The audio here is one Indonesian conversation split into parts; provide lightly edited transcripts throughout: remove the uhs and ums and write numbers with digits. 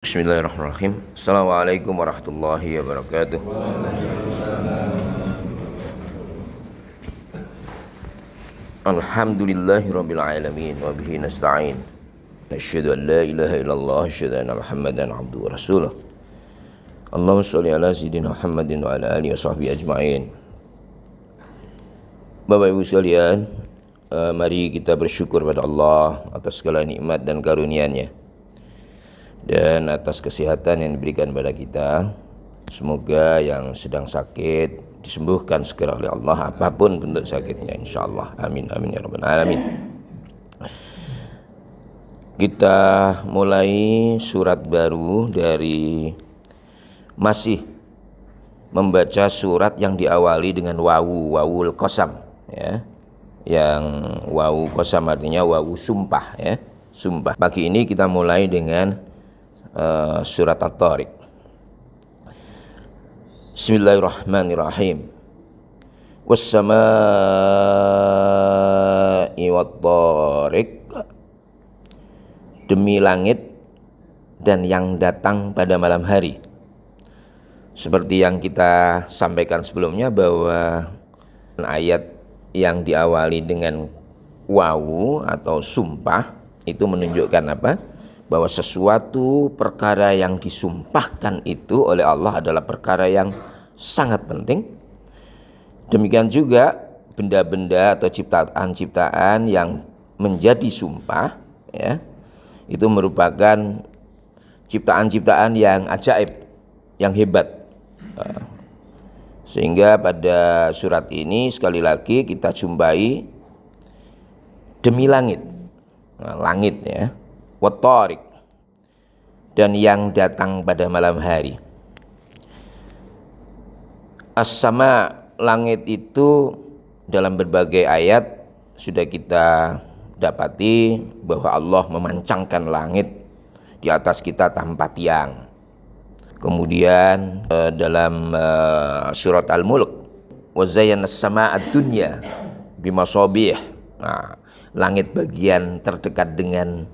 Bismillahirrahmanirrahim. Assalamualaikum warahmatullahi wabarakatuh. Alhamdulillahirabbil alamin wa bihi nasta'in. Asyhadu an la ilaha illallah, asyhadu anna Muhammadan abduhu wa rasuluh. Allahumma shalli ala sayyidina Muhammadin wa ala alihi washabbihi ajma'in. Bapak Ibu sekalian, mari kita bersyukur pada Allah atas segala nikmat dan karunia-Nya dan atas kesehatan yang diberikan kepada kita. Semoga yang sedang sakit disembuhkan segera oleh Allah, apapun bentuk sakitnya, insyaallah. Amin amin ya rabbal alamin. Kita mulai surat baru dari masih membaca surat yang diawali dengan wawul qasam, ya. Yang wawu qasam artinya wawu sumpah, ya. Sumpah. Pagi ini kita mulai dengan surat At-Tariq. Bismillahirrahmanirrahim. Was-samaa'i wat-tariq. Demi langit dan yang datang pada malam hari. Seperti yang kita sampaikan sebelumnya bahwa ayat yang diawali dengan wawu atau sumpah itu menunjukkan apa? Bahwa sesuatu perkara yang disumpahkan itu oleh Allah adalah perkara yang sangat penting. Demikian juga benda-benda atau ciptaan-ciptaan yang menjadi sumpah, ya, itu merupakan ciptaan-ciptaan yang ajaib, yang hebat. Sehingga pada surat ini sekali lagi kita jumpai demi langit, langit, ya, wat-tariq, dan yang datang pada malam hari. As-sama, langit itu dalam berbagai ayat sudah kita dapati bahwa Allah memancangkan langit di atas kita tanpa tiang. Kemudian dalam surat Al-Mulk, wa zayyana as-samaa'a ad-dunya bimasabih. Nah, langit bagian terdekat dengan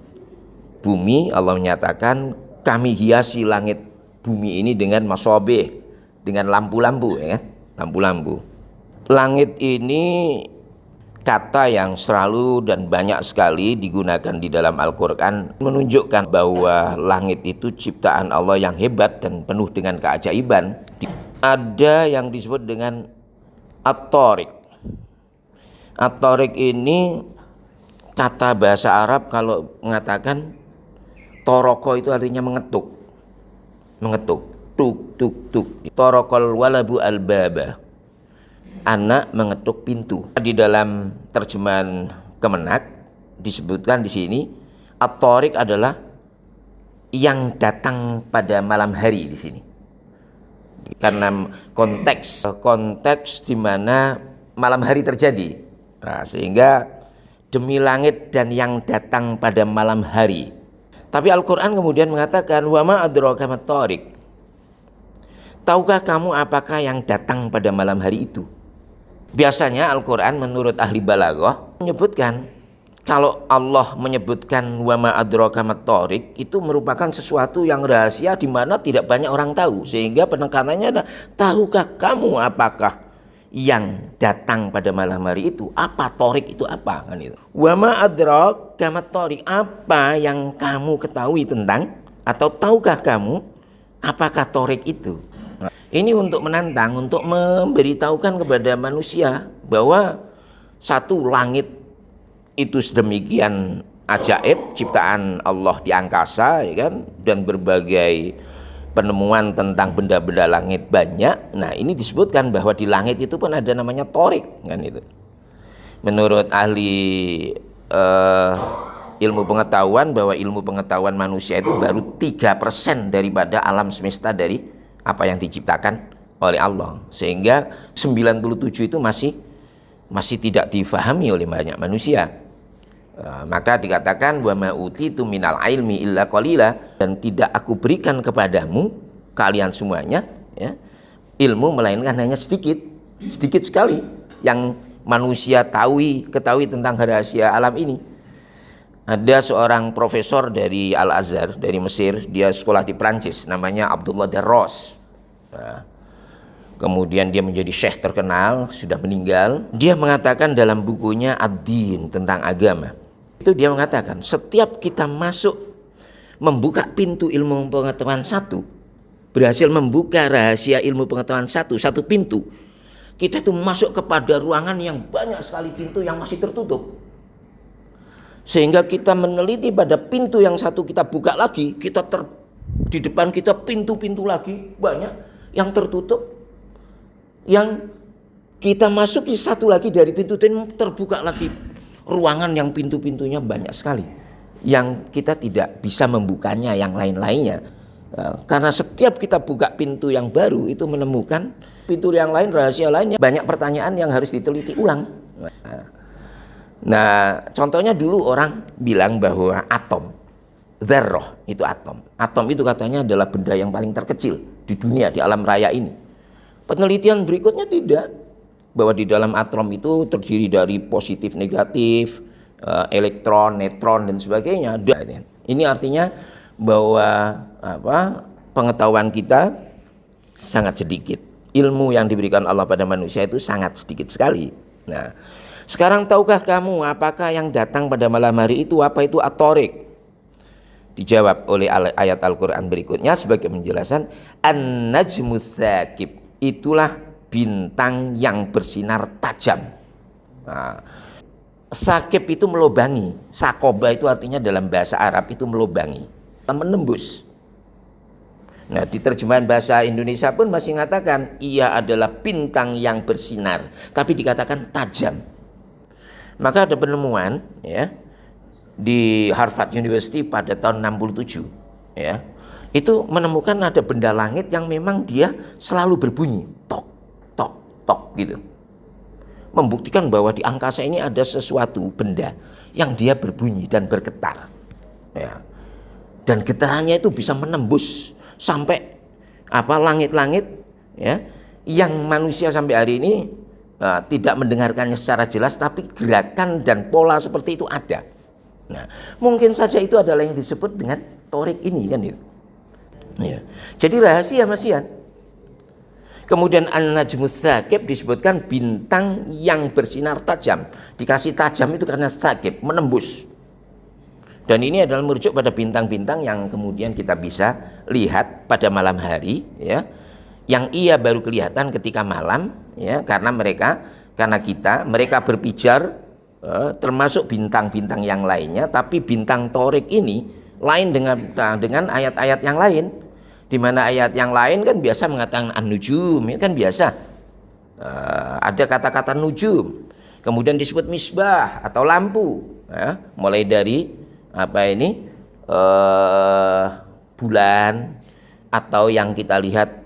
bumi, Allah menyatakan kami hiasi langit bumi ini dengan masabih, dengan lampu-lampu, ya, lampu-lampu. Langit ini kata yang selalu dan banyak sekali digunakan di dalam Al-Quran, menunjukkan bahwa langit itu ciptaan Allah yang hebat dan penuh dengan keajaiban. Ada yang disebut dengan At-Tariq. At-Tariq ini kata bahasa Arab kalau mengatakan toroko itu artinya mengetuk, tuk tuk tuk. Torokol walabu al-baba, anak mengetuk pintu. Di dalam terjemahan Kemenak disebutkan di sini At-Tariq adalah yang datang pada malam hari di sini. Karena konteks di mana malam hari terjadi. Nah, sehingga demi langit dan yang datang pada malam hari. Tapi Al-Quran kemudian mengatakan wa ma adraka mat-tariq. Tahukah kamu apakah yang datang pada malam hari itu? Biasanya Al-Quran menurut ahli balaghah menyebutkan, kalau Allah menyebutkan wa ma adraka mat-tariq itu merupakan sesuatu yang rahasia di mana tidak banyak orang tahu, sehingga penekanannya adalah tahukah kamu apakah yang datang pada malam hari itu? Apa tariq itu apa, kan itu. Wa ma adraka mat-tariq, apa yang kamu ketahui tentang, atau tahukah kamu apakah tariq itu? Ini untuk menantang, untuk memberitahukan kepada manusia bahwa satu, langit itu sedemikian ajaib, ciptaan Allah di angkasa, ya kan, dan berbagai penemuan tentang benda-benda langit banyak. Nah, ini disebutkan bahwa di langit itu pun ada namanya tariq, kan itu. Menurut ahli ilmu pengetahuan, bahwa ilmu pengetahuan manusia itu baru 3% daripada alam semesta dari apa yang diciptakan oleh Allah, sehingga 97 itu masih tidak difahami oleh banyak manusia. Maka dikatakan wa ma utitu minal ilmi illa qalila, dan tidak aku berikan kepadamu kalian semuanya, ya, ilmu melainkan hanya sedikit sekali yang manusia ketahui tentang rahasia alam ini. Ada seorang profesor dari Al-Azhar, dari Mesir, dia sekolah di Prancis, namanya Abdullah Darros. Nah, kemudian dia menjadi syekh terkenal, sudah meninggal. Dia mengatakan dalam bukunya Ad-Din, tentang agama. Itu dia mengatakan, setiap kita masuk, membuka pintu ilmu pengetahuan satu, berhasil membuka rahasia ilmu pengetahuan satu pintu, kita itu masuk kepada ruangan yang banyak sekali pintu yang masih tertutup. Sehingga kita meneliti pada pintu yang satu kita buka lagi, di depan kita pintu-pintu lagi banyak yang tertutup. Yang kita masuki satu lagi dari pintu ini terbuka lagi ruangan yang pintu-pintunya banyak sekali. Yang kita tidak bisa membukanya yang lain-lainnya. Karena setiap kita buka pintu yang baru itu menemukan pintu yang lain, rahasia lainnya. Banyak pertanyaan yang harus diteliti ulang. Nah, contohnya dulu orang bilang bahwa atom, dzarrah itu atom. Atom itu katanya adalah benda yang paling terkecil di dunia, di alam raya ini. Penelitian berikutnya tidak, bahwa di dalam atom itu terdiri dari positif, negatif, elektron, neutron dan sebagainya. Ini artinya bahwa pengetahuan kita sangat sedikit. Ilmu yang diberikan Allah pada manusia itu sangat sedikit sekali. Nah, sekarang tahukah kamu apakah yang datang pada malam hari itu, apa itu at-Thariq? Dijawab oleh ayat Al-Quran berikutnya sebagai penjelasan, An-Najmu Tsaqib, itulah bintang yang bersinar tajam. Nah, Tsaqib itu melubangi. Sakoba itu artinya dalam bahasa Arab itu melubangi, menembus. Nah, di terjemahan bahasa Indonesia pun masih mengatakan ia adalah bintang yang bersinar, tapi dikatakan tajam. Maka ada penemuan ya di Harvard University pada tahun 67 ya. Itu menemukan ada benda langit yang memang dia selalu berbunyi tok tok tok gitu. Membuktikan bahwa di angkasa ini ada sesuatu benda yang dia berbunyi dan bergetar. Ya. Dan getarannya itu bisa menembus sampai langit-langit ya yang manusia sampai hari ini tidak mendengarkannya secara jelas, tapi gerakan dan pola seperti itu ada. Nah, mungkin saja itu adalah yang disebut dengan Thariq ini kan itu. Ya. Jadi rahasia masihan. Kemudian An-Najmu Tsaqib disebutkan bintang yang bersinar tajam. Dikasih tajam itu karena tsaqib, menembus. Dan ini adalah merujuk pada bintang-bintang yang kemudian kita bisa lihat pada malam hari ya. Yang ia baru kelihatan ketika malam ya, karena mereka berpijar termasuk bintang-bintang yang lainnya, tapi bintang Thariq ini lain dengan ayat-ayat yang lain, di mana ayat yang lain kan biasa mengatakan an-nujum, ya kan biasa ada kata-kata nujum, kemudian disebut misbah atau lampu ya, mulai dari bulan atau yang kita lihat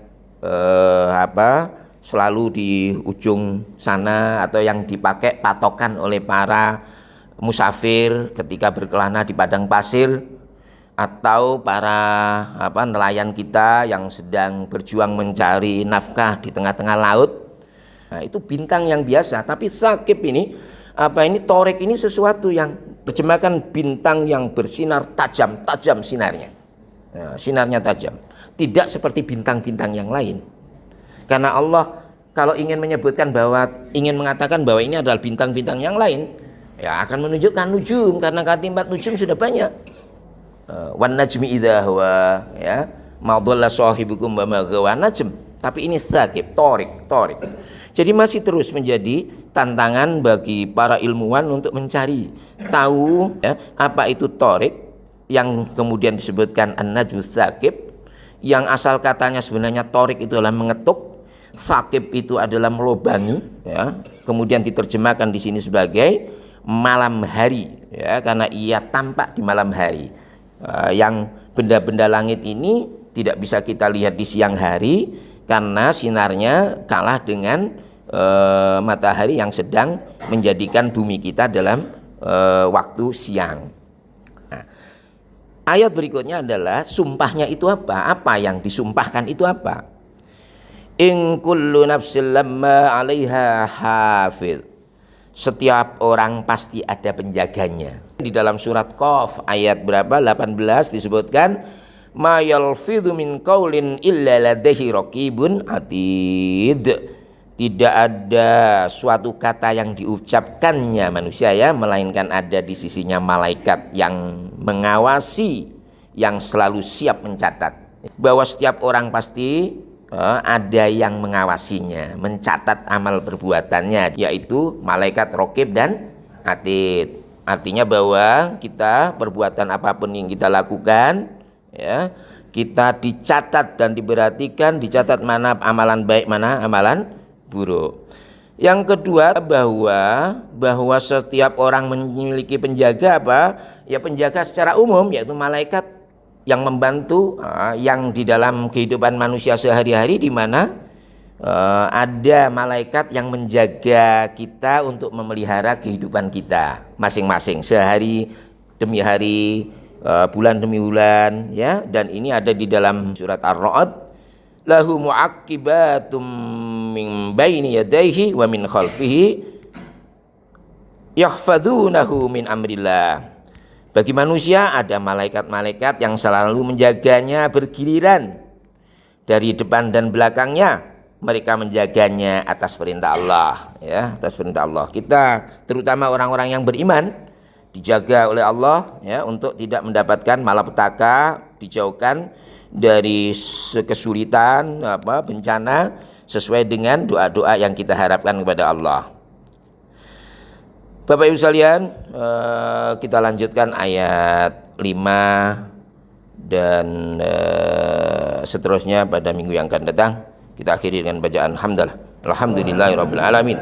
selalu di ujung sana, atau yang dipakai patokan oleh para musafir ketika berkelana di padang pasir, atau para nelayan kita yang sedang berjuang mencari nafkah di tengah-tengah laut. Nah, itu bintang yang biasa. Tapi Tsaqib ini Thariq ini sesuatu yang terjemahkan bintang yang bersinar tajam sinarnya. Nah, sinarnya tajam. Tidak seperti bintang-bintang yang lain. Karena Allah kalau ingin mengatakan bahwa ini adalah bintang-bintang yang lain, ya akan menunjukkan nujum, karena kalimat nujum sudah banyak. Wan najmi idza huwa ya ma dhalla sahibukum wa ma ghawa najm. Tapi ini Tsaqib, Thariq. Jadi masih terus menjadi tantangan bagi para ilmuwan untuk mencari tahu ya, apa itu Thariq yang kemudian disebutkan An-Najmu Tsaqib, yang asal katanya sebenarnya Thariq itu adalah mengetuk, Tsaqib itu adalah melubangi ya. Kemudian diterjemahkan di sini sebagai malam hari ya, karena ia tampak di malam hari. Yang benda-benda langit ini tidak bisa kita lihat di siang hari karena sinarnya kalah dengan matahari yang sedang menjadikan bumi kita dalam waktu siang. Nah, ayat berikutnya adalah sumpahnya itu apa? Apa yang disumpahkan itu apa? In kullu nafsin lamma 'alaiha hafidh. Setiap orang pasti ada penjaganya. Di dalam surat Qaf ayat berapa? 18 disebutkan ma yalfidhu min qaulin illa ladaihi raqibun atid. Tidak ada suatu kata yang diucapkannya manusia ya, melainkan ada di sisinya malaikat yang mengawasi, yang selalu siap mencatat. Bahwa setiap orang pasti ada yang mengawasinya, mencatat amal perbuatannya, yaitu malaikat raqib dan atid. Artinya bahwa kita perbuatan apapun yang kita lakukan ya, kita dicatat dan diperhatikan, dicatat mana amalan baik, mana amalan buruk. Yang kedua bahwa setiap orang memiliki penjaga apa? Ya penjaga secara umum, yaitu malaikat yang membantu yang di dalam kehidupan manusia sehari-hari, di mana ada malaikat yang menjaga kita untuk memelihara kehidupan kita masing-masing sehari demi hari, bulan demi bulan ya. Dan ini ada di dalam surat Ar-Ra'd, lahu mu'aqibatum min baini yadayhi wa min khalfihi yahfadunahu min amrillah. Bagi manusia ada malaikat-malaikat yang selalu menjaganya bergiliran dari depan dan belakangnya. Mereka menjaganya atas perintah Allah ya, atas perintah Allah. Kita terutama orang-orang yang beriman dijaga oleh Allah ya, untuk tidak mendapatkan malapetaka, dijauhkan dari kesulitan bencana, sesuai dengan doa-doa yang kita harapkan kepada Allah. Bapak Ibu sekalian, kita lanjutkan ayat 5 dan seterusnya pada minggu yang akan datang. Kita akhiri dengan bacaan hamdalah. Alhamdulillahirabbil alamin.